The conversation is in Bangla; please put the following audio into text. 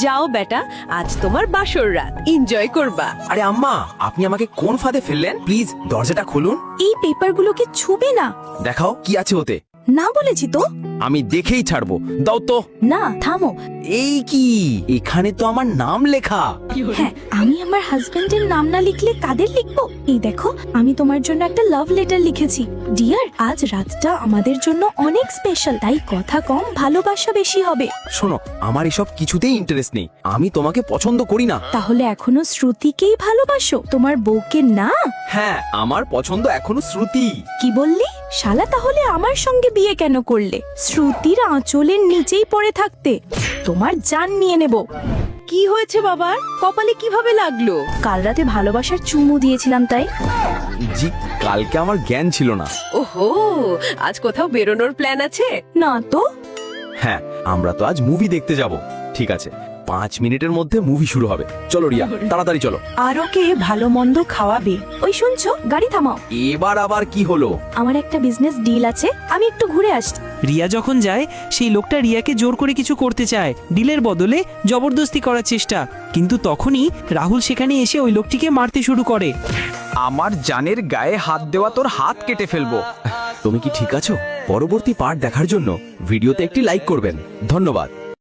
যাও বেটা, আজ তোমার বাসর রাত, এনজয় করবা। আরে আম্মা, আপনি আমাকে কোন ফাঁদে ফেললেন? প্লিজ দরজাটা খুলুন। এই পেপারগুলোকে ছুবে না। দেখাও কি আছে ওতে। না বলেছি তো। আমি দেখেই ছাড়বো, দাও তো। না, থামো। এই কি, এখানে তো আমার নাম লেখা। হ্যাঁ, আমি আমার হাজবেন্ডের নাম না লিখলে কাদের লিখবো? এই দেখো, আমি তোমার জন্য একটা লাভ লেটার লিখেছি। ডিয়ার, আজ রাতটা আমাদের জন্য অনেক স্পেশাল, তাই কথা কম, ভালোবাসা বেশি হবে। শোনো, আমার এসব কিছুতেই ইন্টারেস্ট নেই। আমি তোমাকে পছন্দ করি না। তাহলে এখনো শ্রুতিকেই ভালোবাসো, তোমার বউকে না? হ্যাঁ, আমার পছন্দ এখনো শ্রুতি। কি বললি? শালা, তাহলে আমার সঙ্গে বিয়ে কেন করলে? শ্রুতির আঁচলের নিচেই পড়ে থাকতে। তোমার জান নিয়ে নেব। কি হয়েছে বাবার কপালে, কিভাবে লাগলো? কাল রাতে ভালোবাসার চুমু দিয়েছিলাম তাই। জি, কালকে আমার জ্ঞান ছিল না। ওহো, আজ কোথাও বেরোনোর প্ল্যান আছে? না তো। হ্যাঁ, আমরা তো আজ মুভি দেখতে যাব। ঠিক আছে, 5 মিনিটের মধ্যে মুভি শুরু হবে। চলো রিয়া, তাড়াতাড়ি চলো। আর ওকে ভালো মন্দ খাওয়াবে। ওই শুনছো, গাড়ি থামাও। এবার আবার কি হলো? আমার একটা বিজনেস ডিল আছে, আমি একটু ঘুরে আসছি। রিয়া যখন যায়, সেই লোকটা রিয়াকে জোর করে কিছু করতে চায়, ডিলের বদলে জবরদস্তি করার চেষ্টা। কিন্তু তখনই রাহুল সেখানে এসে ওই লোকটিকে মারতে শুরু করে। আমার জানের গায়ে হাত দেওয়া তোর হাত কেটে ফেলবো। তুমি কি ঠিক আছো? পরবর্তী পার্ট দেখার জন্য ভিডিওতে একটি লাইক করবেন। ধন্যবাদ।